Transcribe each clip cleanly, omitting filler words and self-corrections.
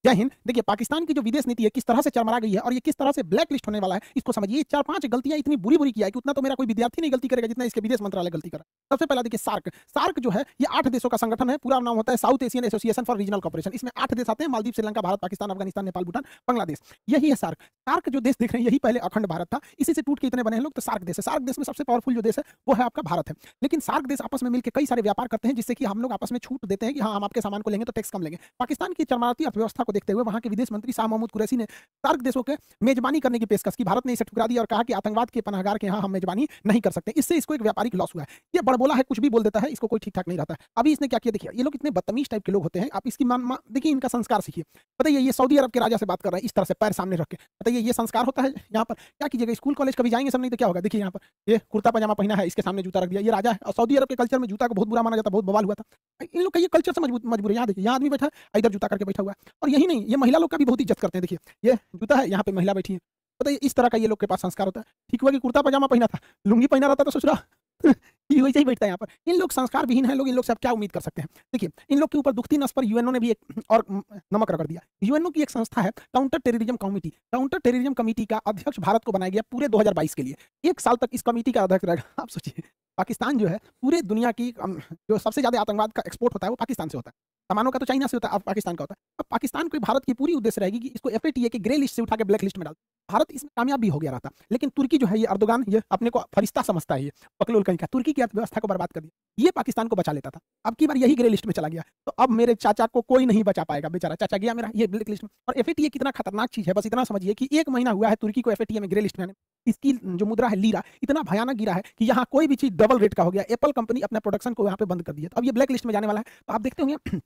जय हिंद। देखिए, पाकिस्तान की जो विदेश नीति है किस तरह से चरमरा गई है और ये किस तरह से ब्लैक लिस्ट होने वाला है, इसको समझिए। 4-5 गलतियां इतनी बुरी-बुरी किया है कि उतना तो मेरा कोई विद्यार्थी नहीं गलती करेगा जितना इसके विदेश मंत्रालय गलती कर रहा है। सबसे पहला देखिए सार्क। सार्क जो है ये 8 देशों का संगठन है। पूरा नाम होता है south Asian association for regional cooperation. इसमें 8 देश आते हैं, मालदीव, श्रीलंका, भारत, पाकिस्तान, अफगानिस्तान, नेपाल, भूटान, बांग्लादेश। यही है सार्क। सार्क जो देश देख रहे हैं यही पहले अखंड भारत था, इसी से टूट के इतने बने हैं लोग। तो सार्क देश है। सार्क देश में सबसे पावरफुल जो देश है वो है आपका भारत है। लेकिन सार्क देश आपस में मिलकर कई सारे व्यापार करते हैं जिससे कि हम लोग आपस में छूट देते हैं कि हाँ, हम आपके सामान को लेंगे तो टैक्स कम लेंगे। पाकिस्तान की चरमराती अर्थव्यवस्था को देखते हुए वहां के विदेश मंत्री शाह महमूद कुरैशी ने सार्क देशों के मेजबानी करने की पेशकश की। भारत ने इसे ठुकरा दिया और कहा कि आतंकवाद के पनाहगार के यहाँ हम मेजबानी नहीं कर सकते। इससे इसको एक व्यापारिक लॉस हुआ है। ये बड़बोला है, कुछ भी बोल देता है, इसको कोई ठीक ठाक नहीं रहता है। अभी इसने क्या किया देखिए, ये लोग इतने बदतमीज टाइप के लोग होते हैं। आप इसकी देखिए, इनका संस्कार सीखिए। बताइए, ये सऊदी अरब के राजा से बात कर रहा है इस तरह से पैर सामने रख के। बताइए, ये संस्कार होता है यहाँ पर? क्या कीजिएगा, स्कूल कॉलेज कभी जाएंगे सब, नहीं तो क्या होगा। देखिए यहाँ पर ये कुर्ता पजामा पहना है, इसके सामने जूता रख दिया। ये राजा है और सऊदी अरब के कल्चर में जूता को बहुत बुरा माना जाता है, बहुत बवाल हुआ था। इन लोग का ये कल्चर से मजबूर है। यहाँ देखिए, यहाँ आदमी बैठा है, इधर जूता करके बैठा हुआ है। और यही नहीं, ये महिला लोग का भी बहुत इज्जत करते हैं। देखिए, ये जूता है, यहाँ पे महिला बैठी है। बताइए, इस तरह का ये लोग के पास संस्कार होता है। ठीक हुआ कि कुर्ता पजामा पहना था, लुंगी पहना रहता तो सोच रहा ये वैसे ही बैठता है यहाँ पर। इन लोग संस्कार विहीन है लोग। इन लोग से आप क्या उम्मीद कर सकते हैं? देखिए, इन लोग के ऊपर दुखती नस पर यूएनओ ने भी एक और नमक रगड़ दिया। यूएनओ की एक संस्था है counter terrorism committee. Counter terrorism committee का अध्यक्ष भारत को बनाया गया पूरे 2022 के लिए। 1 साल तक इस कमेटी का अध्यक्ष रहेगा। आप सोचिए, पाकिस्तान जो है पूरे दुनिया की जो सबसे ज्यादा आतंकवाद का एक्सपोर्ट होता है वो पाकिस्तान से होता है। सामानों का तो चाइना से होता है, अब पाकिस्तान का होता है। अब पाकिस्तान को भारत की पूरी उद्देश्य रहेगी कि इसको एफएटीए के ग्रे लिस्ट से उठा के ब्लैक लिस्ट में डाल। भारत इसमें कामयाब भी हो गया रहता, लेकिन तुर्की जो है ये अर्दोगान, ये अपने को फरिश्ता समझता है, ये पकलोल कहीं का, तुर्की की अर्थव्यवस्था को बर्बाद कर दिया। ये पाकिस्तान को बचा लेता था। अब की बार यही ग्रे लिस्ट में चला गया, तो अब मेरे चाचा को कोई नहीं बचा पाएगा। बेचारा चाचा गया मेरा ये ब्लैक लिस्ट में। और एफएटीए कितना खतरनाक चीज है, बस इतना समझिए कि 1 महीना हुआ है तुर्की को एफएटीए में ग्रे लिस्ट में आने। इसकी जो मुद्रा है लीरा, इतना भयानक गिरा है कि यहाँ कोई भी चीज डबल रेट का हो गया। एप्पल कंपनी अपना प्रोडक्शन को यहाँ पे बंद कर दिया, तो अब ये ब्लैक लिस्ट में जाने वाला है। तो आप देखते होंगे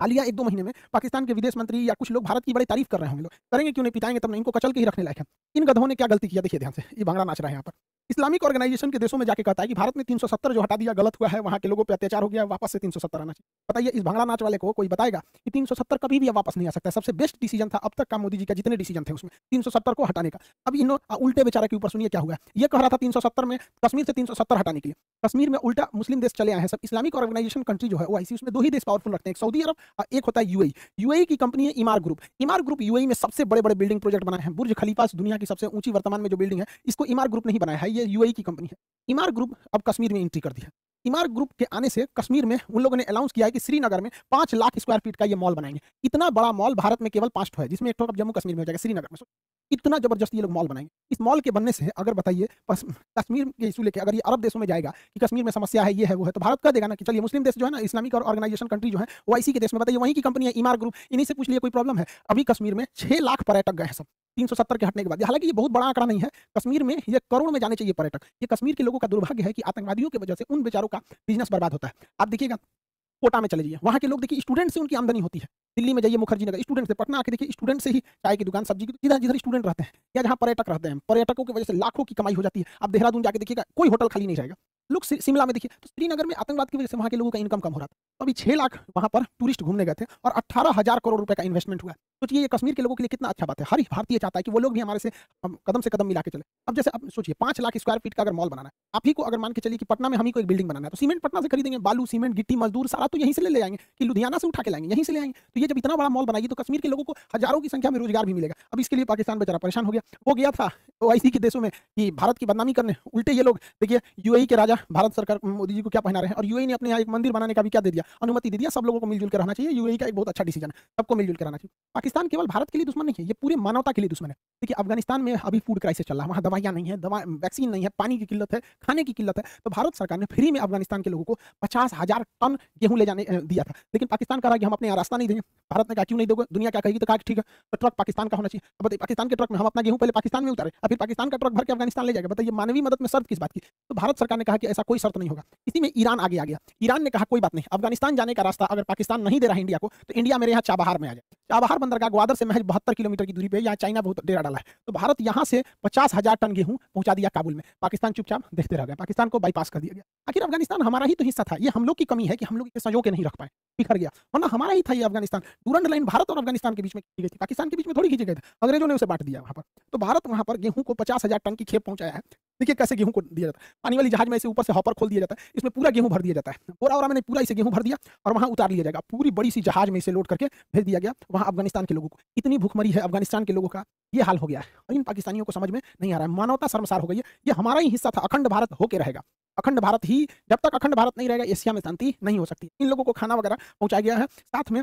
हालिया 1-2 महीने में पाकिस्तान के विदेश मंत्री या कुछ लोग भारत की बड़ी तारीफ कर रहे होंगे। लोग करेंगे क्यों नहीं, पिटाएंगे तब नहीं, इनको कचल के ही रखने लायक है। इन गधों ने क्या गलती किया देखिए ध्यान से। ये भांगड़ा नाच रहा है यहाँ पर। इस्लामिक ऑर्गेनाइजेशन के देशों में जाके कहता है कि भारत ने 370 जो हटा दिया गलत हुआ है, वहां के लोगों पे अत्याचार हो गया, वापस से 370 आना चाहिए। बताइए, इस भांगड़ा नाच वाले को कोई बताएगा कि 370 कभी भी अब वापस नहीं आ सकता। सबसे बेस्ट डिसीजन था अब तक का मोदी जी का, जितने डिसीजन थे उसमें 370 को हटाने का। अब इन उल्टे बेचारे के ऊपर सुनिए क्या हुआ। ये कह रहा था 370 में कश्मीर से 370 हटाने के लिए, कश्मीर में उल्टा मुस्लिम देश चले आए हैं सब। इस्लामिक ऑर्गेनाइजेशन कंट्री जो है ओआईसी, उसमें 2 ही देश पावरफुल रखते हैं, एक सऊदी अरब और एक होता है यूएई। यूएई की कंपनी है इमार ग्रुप। इमार ग्रुप यूएई में सबसे बड़े-बड़े बिल्डिंग प्रोजेक्ट बनाए हैं। बुर्ज खलीफा दुनिया की सबसे ऊंची वर्तमान में जो बिल्डिंग है, इसको इमार ग्रुप ने ही बनाया है। ये यूएई की कंपनी है। इमार ग्रुप अब कश्मीर में एंट्री कर दी है। इमार ग्रुप के आने से कश्मीर में उन लोगों ने अनाउंस किया है कि श्रीनगर में 5 लाख स्क्वायर फीट का ये मॉल बनाएंगे। इतना बड़ा मॉल भारत में केवल 5 ठो है, जिसमें एक ठो अब जम्मू कश्मीर में हो जाएगा, श्रीनगर में। इतना जबरदस्त ये लोग मॉल बनाएंगे। इस मॉल के बनने से अगर बताइए कश्मीर के इशू लेके अगर ये अरब देशों में जाएगा कि कश्मीर में समस्या है, ये है वो है, तो भारत कह देगा ना कि चलिए मुस्लिम देश जो है ना, इस्लामिक और ऑर्गेनाइजेशन कंट्री जो है ओआईसी के देश में, बताइए वहीं की कंपनी है इमार ग्रुप, इन्हीं से पूछ लिए कोई प्रॉब्लम है। अभी कश्मीर में 6 लाख पर्यटक गए हैं सब 370 के हटने के बाद। हालांकि ये बहुत बड़ा आंकड़ा नहीं है, कश्मीर में ये करोड़ में जाने चाहिए पर्यटक। ये कश्मीर के लोगों का दुर्भाग्य है कि आतंकवादियों की वजह से उन बेचारों का बिजनेस बर्बाद होता है। आप देखिएगा कोटा में चले जाइए, वहाँ के लोग देखिए स्टूडेंट से उनकी आमदनी होती है। दिल्ली में जाइए मुखर्जी नगर, स्टूडेंट से। पटना आके देखिए स्टूडेंट से ही चाय की दुकान, सब्जी की, जिधर जिधर स्टूडेंट रहते हैं या जहाँ पर्यटक रहते हैं, पर्यटकों की वजह से लाखों की कमाई हो जाती है। आप देहरादून जाके देखिएगा कोई होटल खाली नहीं रहेगा। लोग शिमला में देखिए, तो श्रीनगर में आतंकवाद की वजह से वहाँ के लोगों का इनकम कम हो रहा था। तो अभी 6 लाख वहाँ पर टूरिस्ट घूमने गए थे और 18,000 करोड़ रुपए का इन्वेस्टमेंट हुआ है। सोचिए ये कश्मीर के लोगों के लिए कितना अच्छा बात है। हर भारतीय चाहता है कि वो लोग भी हमारे से कदम से कदम मिला के चले। अब जैसे अब सोचिए 5 लाख स्क्वायर फीट का अगर मॉल बनाना है, आप ही को अगर मान के चलिए कि पटना में हम ही को एक बिल्डिंग बनाना है, तो सीमेंट पटना से खरीदेंगे, बालू सीमेंट गिट्टी मजदूर सारा तो यहीं से ले आएंगे कि लुधियाना से उठा के लाएंगे, यहीं से ले आएंगे। तो ये जब इतना बड़ा मॉल बनाएगी तो कश्मीर के लोगों को हजारों की संख्या में रोजगार भी मिलेगा। अब इसके लिए पाकिस्तान बेचारा परेशान हो गया। वो गया था ओआईसी के देशों में कि भारत की बदनामी करने, उल्टे ये लोग देखिए यूएई के राजा भारत सरकार मोदी जी को क्या पहना रहे हैं। और यूएई ने अपने यहाँ एक मंदिर बनाने का भी क्या दे दिया, अनुमति दे दिया। सब लोगों को मिलजुल कर रहना चाहिए। यूएई का एक बहुत अच्छा डिसीजन है, सबको मिलजुल कर रहना चाहिए। पाकिस्तान केवल भारत के लिए दुश्मन नहीं है, ये पूरे मानवता के लिए दुश्मन है। देखिए अफगानिस्तान में अभी फूड क्राइसिस चल रहा है, वहाँ दवाइयाँ नहीं है, वैक्सीन नहीं है, पानी की किल्लत है, खाने की किल्लत है। तो भारत सरकार ने फ्री में अफगानिस्तान के लोगों को 50,000 टन गेहूं ले जाने दिया था। लेकिन पाकिस्तान कह रहा है कि हम अपने यहाँ रास्ता नहीं देंगे। भारत ने कहा क्यों नहीं दोगे, दुनिया क्या कहेगी, तो कहा ठीक है तो ट्रक पाकिस्तान का होना चाहिए। अब बताइए पाकिस्तान के ट्रक में हम अपना गेहूं पहले पाकिस्तान में उतारे, फिर पाकिस्तान का ट्रक भर के अफगानिस्तान ले जाएगा। बताइए मानवीय मदद में शर्त किस बात की। तो भारत सरकार ने कहा कि ऐसा कोई शर्त नहीं होगा। इसी में ईरान आगे आ गया। ईरान ने कहा कोई बात नहीं, अफगानिस्तान जाने का रास्ता अगर पाकिस्तान नहीं दे रहा है इंडिया को, तो इंडिया मेरे यहाँ चाबहार में आ जाए। चाबहार बंदरगाह ग्वादर से महज 72 किलोमीटर की दूरी पे, यहाँ चाइना बहुत डेरा डाला है। तो भारत यहाँ से 50,000 टन गेहूं पहुंचा दिया काबुल में। पाकिस्तान चुपचाप देखते रह गया, पाकिस्तान को बाईपास कर दिया गया। आखिर अफगानिस्तान हमारा ही तो हिस्सा था, ये हम लोग की कमी है कि हम लोग इसे संजो के नहीं रख पाए, बिखर गया। वरना हमारा ही था ये अफगानिस्तान। डूरंड लाइन भारत और अफगानिस्तान के बीच में खींची गई थी, पाकिस्तान के बीच में थोड़ी खींचे गए थे, अंग्रेजों ने उसे बांट दिया वहां पर। तो भारत वहां पर गेहूं को 50,000 टन की खेप पहुंचाया है। देखिए कैसे गेहूं को दिया जाता है, पानी वाली जहाज में ऐसे ऊपर से हॉपर खोल दिया जाता है, इसमें पूरा गेहूं भर दिया जाता है, बोरा वोरा मैंने पूरा इसे गेहूं भर दिया और वहां उतार लिया जाएगा, पूरी बड़ी सी जहाज में इसे लोड करके भेज दिया गया वहां अफगानिस्तान के लोगों को। इतनी भूखमरी है अफगानिस्तान के लोगों का, ये हाल हो गया है और इन पाकिस्तानियों को समझ में नहीं आ रहा है। मानवता शर्मसार हो गई है, ये हमारा ही हिस्सा था, अखंड भारत होके रहेगा, अखंड भारत ही, जब तक अखंड भारत नहीं रहेगा एशिया में शांति नहीं हो सकती। इन लोगों को खाना वगैरह पहुंचाया गया है। साथ में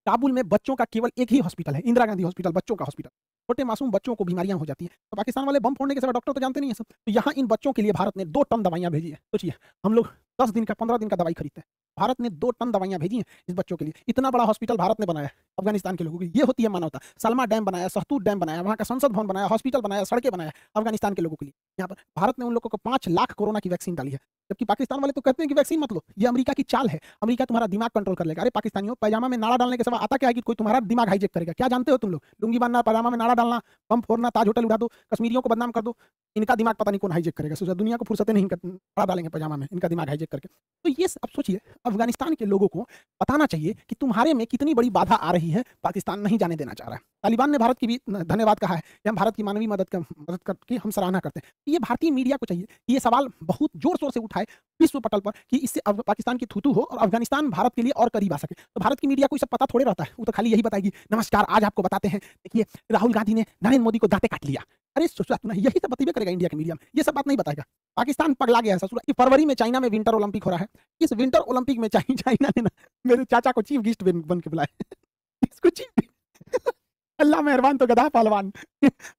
काबुल में बच्चों का केवल एक ही हॉस्पिटल है, इंदिरा गांधी हॉस्पिटल, बच्चों का हॉस्पिटल। छोटे मासूम बच्चों को बीमारियां हो जाती हैं, तो पाकिस्तान वाले बम फोड़ने के समय डॉक्टर तो जानते नहीं है सब, तो यहाँ इन बच्चों के लिए भारत ने 2 टन दवाइयां भेजी है। सोचिए हम लोग 10 दिन का 15 दिन का दवाई खरीदते हैं, भारत ने 2 टन दवाइयां भेजी हैं इस बच्चों के लिए। इतना बड़ा हॉस्पिटल भारत ने बनाया अफगानिस्तान के लोगों की, ये होती है मानवता। सलमा डैम बनाया, सहतूत डैम बनाया, वहाँ का संसद भवन बनाया, हॉस्पिटल बनाया, सड़कें बनाया अफगानिस्तान के लोगों के लिए। यहाँ पर भारत ने उन लोगों को 5 लाख कोरोना की वैक्सीन डाली है, जबकि पाकिस्तान वाले तो कहते हैं कि वैक्सीन मत लो, ये अमेरिका की चाल है, अमेरिका तुम्हारा दिमाग कंट्रोल कर लेगा। अरे पाकिस्तानियों, पैजामा में नाड़ा डालने के समय आता क्या है कि कोई तुम्हारा दिमाग हाईजेक करेगा? क्या जानते हो तुम लोग? लुंगी बांधना, पैजामा में नाड़ा डालना, बम फोड़ना, ताज होटल उड़ा दो, कश्मीरियों को बदनाम कर दो, इनका दिमाग पता नहीं कौन हाईजेक करेगा। सोचा दुनिया को फुर्सतें नहीं नाड़ा डालेंगे पैजामा में, इनका दिमाग हाईजेक करके। तो ये अब सोचिए अफगानिस्तान के लोगों को बताना चाहिए कि तुम्हारे में कितनी बड़ी बाधा आ रही है, पाकिस्तान नहीं जाने देना चाह रहा है। तालिबान ने भारत की भी धन्यवाद कहा है कि हम भारत की मानवीय मदद करके हम सराहना करते हैं। ये भारतीय मीडिया को चाहिए कि ये सवाल बहुत जोर शोर से उठाए विश्व पटल पर कि इससे पाकिस्तान की थूथू हो और अफगानिस्तान भारत के लिए और करीब आ सके। तो भारत की मीडिया को सब पता थोड़े रहता है, वो तो खाली यही बताएगी नमस्कार आज आपको बताते हैं देखिए राहुल गांधी ने नरेंद्र मोदी को दांते काट लिया। अरे सोचा यही सब बतेबे करेगा इंडिया के मीडिया में, ये सब बात नहीं बताएगा। पाकिस्तान पगला गया है ससुरा। कि फरवरी में चाइना में विंटर ओलंपिक हो रहा है, इस विंटर ओलंपिक में चाइना ने ना मेरे चाचा को चीफ गेस्ट बन के बुलाया इसको चीफ अल्लाह मेहरबान तो गधा पहलवान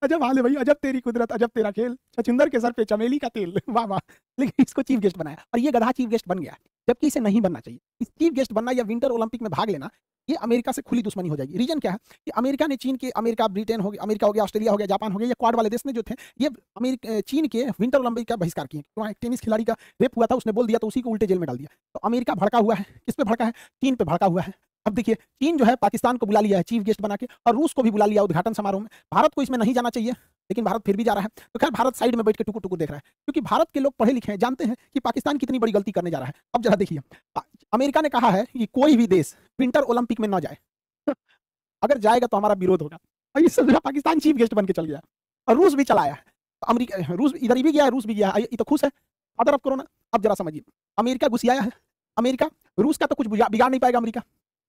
अजब हाल है भाई, अजब तेरी कुदरत, अजब तेरा खेल, छछुंदर के सर पे चमेली का तेल, वाह वाह। लेकिन इसको चीफ गेस्ट बनाया और ये गधा चीफ गेस्ट बन गया, जबकि इसे नहीं बनना चाहिए। इस चीफ गेस्ट बनना या विंटर ओलंपिक में भाग लेना ये अमेरिका से खुली दुश्मनी हो जाएगी। रीजन क्या है कि अमेरिका ने चीन के, अमेरिका ब्रिटेन हो गया, अमेरिका हो गया, ऑस्ट्रेलिया हो गया, जापान हो गया, ये क्वाड वाले देश ने जो थे ये चीन के विंटर ओलंपिक का बहिष्कार किए। वहाँ एक टेनिस खिलाड़ी का रेप हुआ था, उसने बोल दिया तो उसी को उल्टे जेल में डाल दिया। तो अमेरिका भड़का हुआ है, किस पे भड़का है? चीन पे भड़का हुआ है। अब देखिए चीन जो है पाकिस्तान को बुला लिया है चीफ गेस्ट बना के, और रूस को भी बुला लिया उद्घाटन समारोह में। भारत को इसमें नहीं जाना चाहिए, लेकिन भारत फिर भी जा रहा है। तो खैर भारत साइड में बैठ के टुकुर टुकुर देख रहा है, क्योंकि भारत के लोग पढ़े लिखे हैं, जानते हैं कि पाकिस्तान कितनी बड़ी गलती करने जा रहा है। अब जरा देखिए, अमेरिका ने कहा है कि कोई भी देश विंटर ओलंपिक में न जाए, अगर जाएगा तो हमारा विरोध होगा। और ये सब पाकिस्तान चीफ गेस्ट बन के चल गया, और रूस भी चलाया है। अमेरिका, रूस इधर भी गया है, रूस भी गया है, ये तो खुश है फादर ऑफ कोरोना। अब जरा समझिए, अमेरिका घुसियाया है, अमेरिका रूस का तो कुछ बिगाड़ नहीं पाएगा, अमेरिका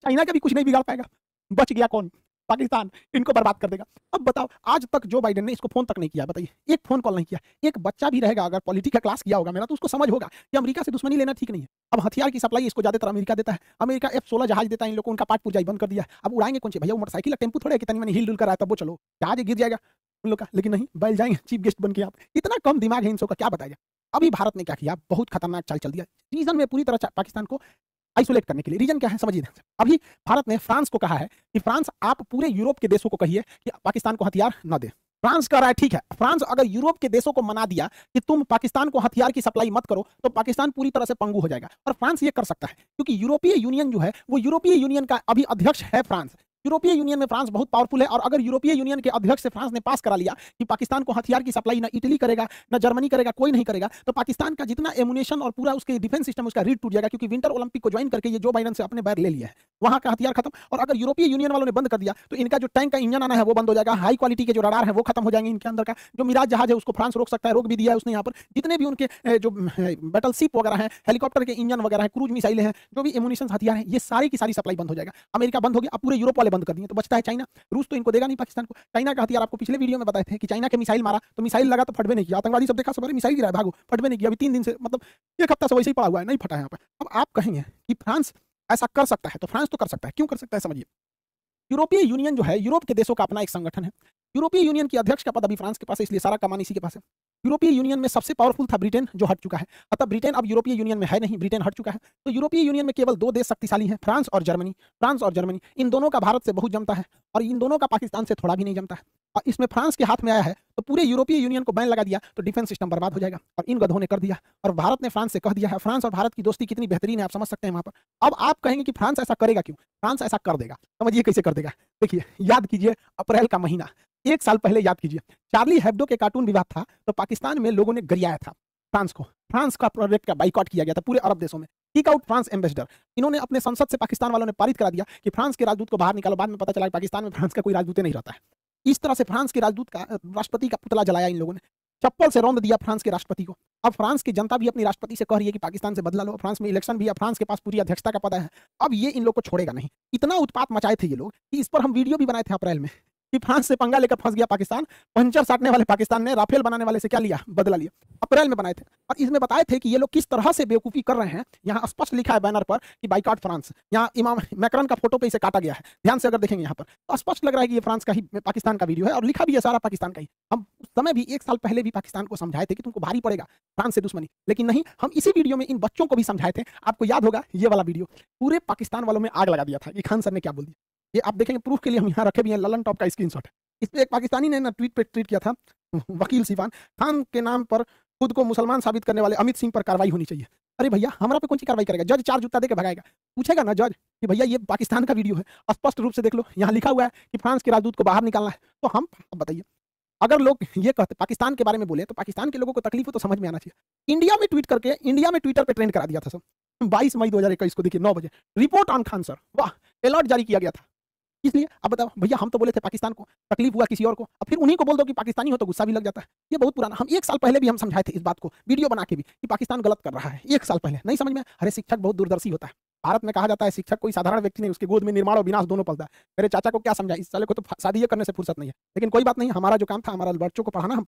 चाइना का भी कुछ नहीं बिगाड़ पाएगा। बच गया कौन? पाकिस्तान, इनको बर्बाद कर देगा। अब बताओ, आज तक जो बाइडेन ने इसको फोन तक नहीं किया, बताइए, एक फोन कॉल नहीं किया। एक बच्चा भी रहेगा अगर पॉलिटिक्स का क्लास किया होगा मेरा, तो उसको समझ होगा कि अमेरिका से दुश्मनी लेना ठीक नहीं है। अब हथियार की सप्लाई इसको ज्यादातर अमेरिका देता है, अमेरिका F-16 जहाज देता है इन लोगों को, उनका पाट पुर्जाई बंद कर दिया। अब उड़ाएंगे कौन से भैया? मोटरसाइकिल टेम्पू थोड़े कितनी मैंने हिल डुल कर आया तब वो चलो, जहाज गिर जाएगा उन लोग का। लेकिन नहीं, बैल जाएंगे चीफ गेस्ट बन के। आप इतना कम दिमाग है इन सबका, क्या बताया? अभी भारत ने क्या किया? बहुत खतरनाक चाल चल दिया रीजन में पूरी तरह पाकिस्तान को आइसोलेट करने के लिए। रीजन क्या है समझिए। अभी भारत ने फ्रांस को कहा है कि फ्रांस आप पूरे यूरोप के देशों को कहिए कि पाकिस्तान को हथियार न दे। फ्रांस कह रहा है ठीक है, फ्रांस अगर यूरोप के देशों को मना दिया कि तुम पाकिस्तान को हथियार की सप्लाई मत करो, तो पाकिस्तान पूरी तरह से पंगु हो जाएगा। और फ्रांस ये कर सकता है क्योंकि यूरोपीय यूनियन जो है वो यूरोपीय यूनियन का अभी अध्यक्ष है फ्रांस। यूरोपीय यूनियन में फ्रांस बहुत पावरफुल है, और अगर यूरोपीय यूनियन के अध्यक्ष से फ्रांस ने पास करा लिया कि पाकिस्तान को हथियार की सप्लाई ना इटली करेगा, ना जर्मनी करेगा, कोई नहीं करेगा, तो पाकिस्तान का जितना एमुनेशन और पूरा उसके डिफेंस सिस्टम उसका रीड टूट जाएगा। क्योंकि विंटर ओलंपिक को ज्वाइन करके ये जो बाइडेन से अपने बैर ले लिया है, वहां का हथियार खत्म। और अगर यूरोपीय यूनियन वालों ने बंद कर दिया तो इनका जो टैंक का इंजन आना है वो बंद हो जाएगा, हाई क्वालिटी के जो रडार है वो खत्म हो जाएंगे इनके अंदर का। जो मिराज जहाज है उसको फ्रांस रोक सकता है, रोक भी दिया है उसने। यहाँ पर जितने भी उनके जो बैटल शिप वगैरह हैं, हेलीकॉप्टर के इंजन वगैरह हैं, क्रूज मिसाइलें हैं, जो भी एमुनेशन हथियार हैं, ये सारी की सारी सप्लाई बंद हो जाएगा। अमेरिका बंद हो गया, अब पूरे यूरोप वाले बंद कर दिए, तो बचता है चाइना। रूस तो इनको देगा नहीं पाकिस्तान को। चाइना का हथियार आपको पिछले वीडियो में बताए थे कि चाइना के मिसाइल मारा तो मिसाइल लगा तो फटबे नहीं किया। आतंकवादी सब देखा, सब मिसाइल गिरा भागो, फटबे नहीं किया। अभी 3 दिन से, मतलब 1 हफ्ता से वैसे ही पड़ा हुआ है, नहीं फटा है यहाँ पर। अब आप कहेंगे कि फ्रांस ऐसा कर सकता है, तो फ्रांस तो कर सकता है। क्यों कर सकता है समझिए। यूरोपीय यूनियन जो है, यूरोप के देशों का अपना एक संगठन है। यूरोपीय यूनियन के अध्यक्ष का पद अभी फ्रांस के पास है, इसलिए सारा कमान इसी के पास है। यूरोपीय यूनियन में सबसे पावरफुल था ब्रिटेन, जो हट चुका है। अतः ब्रिटेन अब यूरोपीय यूनियन में है नहीं, ब्रिटेन हट चुका है। तो यूरोपीय यूनियन में केवल 2 देश शक्तिशाली हैं, फ्रांस और जर्मनी। फ्रांस और जर्मनी, इन दोनों का भारत से बहुत जमता है, और इन दोनों का पाकिस्तान से थोड़ा भी नहीं जमता है। और इसमें फ्रांस के हाथ में आया है तो पूरे यूरोपीय यूनियन को बैन लगा दिया, तो डिफेंस सिस्टम बर्बाद हो जाएगा। और इन गधों ने कर दिया, और भारत ने फ्रांस से कह दिया है। फ्रांस और भारत की दोस्ती कितनी बेहतरीन है, आप समझ सकते हैं वहां पर। अब आप कहेंगे कि फ्रांस ऐसा करेगा क्यों? फ्रांस ऐसा कर देगा, समझिए कैसे कर देगा। देखिए, याद कीजिए अप्रैल का महीना, 1 साल पहले याद कीजिए, चार्ली हेब्डो के कार्टून विवाद था, तो पाकिस्तान में लोगों ने गरियाया था फ्रांस को। फ्रांस का प्रोजेक्ट का बाइकआउट किया गया था पूरे अरब देशों में। Kick out France ambassador. इन्होंने अपने संसद से पाकिस्तान वालों ने पारित करा दिया कि फ्रांस के राजदूत को बाहर निकालो। बाद में पता चला कि पाकिस्तान में फ्रांस का कोई राजदूत नहीं रहता है। इस तरह से फ्रांस के राजदूत का, राष्ट्रपति का पुतला जलाया इन लोगों ने। चप्पल से रौंद दिया फ्रांस के राष्ट्रपति को। अब फ्रांस की जनता भी अपनी राष्ट्रपति से कह रही है कि पाकिस्तान से बदला लो। फ्रांस में इलेक्शन भी है, फ्रांस के पास पूरी अध्यक्षता का पद है। अब ये इन लोग को छोड़ेगा नहीं। इतना उत्पात मचाए थे ये लोग कि इस पर हम वीडियो भी बनाए थे अप्रैल में कि फ्रांस से पंगा लेकर फंस गया पाकिस्तान। पंचर साटने वाले पाकिस्तान ने राफेल बनाने वाले से क्या लिया, बदला लिया। अप्रैल में बनाए थे और इसमें बताए थे कि ये लोग किस तरह से बेवकूफ़ी कर रहे हैं। यहाँ स्पष्ट लिखा है बैनर पर कि बाइकॉट फ्रांस। यहाँ इमाम मैक्रॉन का फोटो पे इसे काटा गया है, ध्यान से अगर देखेंगे यहाँ पर तो स्पष्ट लग रहा है कि ये फ्रांस का ही, पाकिस्तान का वीडियो है और लिखा भी है सारा पाकिस्तान का ही। हम उस समय भी 1 साल पहले भी पाकिस्तान को समझाए थे कि तुमको भारी पड़ेगा फ्रांस से दुश्मनी, लेकिन नहीं, हम इसी वीडियो में इन बच्चों को भी समझाए थे। आपको याद होगा ये वाला वीडियो, पूरे पाकिस्तान वालों में आग लगा दिया था कि खान सर ने क्या बोल दिया। ये आप देखेंगे, प्रूफ के लिए हम यहाँ रखे भी हैं, ललन टॉप का स्क्रीनशॉट है। इस पे एक पाकिस्तानी ने ना ट्वीट किया था, वकील सिवान खान के नाम पर खुद को मुसलमान साबित करने वाले अमित सिंह पर कार्रवाई होनी चाहिए। अरे भैया, हमारा पे कौन सी कार्रवाई करेगा? जज 4 जूता देकर भगाएगा। पूछेगा ना जज कि भैया ये पाकिस्तान का वीडियो है, स्पष्ट रूप से देख लो, यहाँ लिखा हुआ है कि फ्रांस के राजदूत को बाहर निकालना है। तो हम बताइए, अगर लोग ये कहते पाकिस्तान के बारे में बोले तो पाकिस्तान के लोगों को तकलीफ हो तो समझ में आना चाहिए। इंडिया में ट्वीट करके इंडिया में ट्विटर पे ट्रेंड करा दिया था सब। 22 मई 2021 को देखिए 9 बजे, रिपोर्ट ऑन खान सर, वाह, अलर्ट जारी किया गया था। इसलिए अब बताओ भैया, हम तो बोले थे पाकिस्तान को, तकलीफ हुआ किसी और को, अब फिर उन्हीं को बोल दो कि पाकिस्तानी हो तो गुस्सा भी लग जाता है। ये बहुत पुराना, हम 1 साल पहले भी हम समझाए थे इस बात को, वीडियो बना के भी, कि पाकिस्तान गलत कर रहा है। 1 साल पहले नहीं समझ में। अरे शिक्षक बहुत दूरदर्शी होता है। भारत में कहा जाता है शिक्षक कोई साधारण व्यक्ति नहीं, उसके गोद में निर्माण और विनाश दोनों पलता है। मेरे चाचा को क्या समझा, इस साले को तो शादी करने से फुर्सत नहीं है। लेकिन कोई बात नहीं, हमारा जो काम था, हमारा बच्चों को पढ़ाना, हम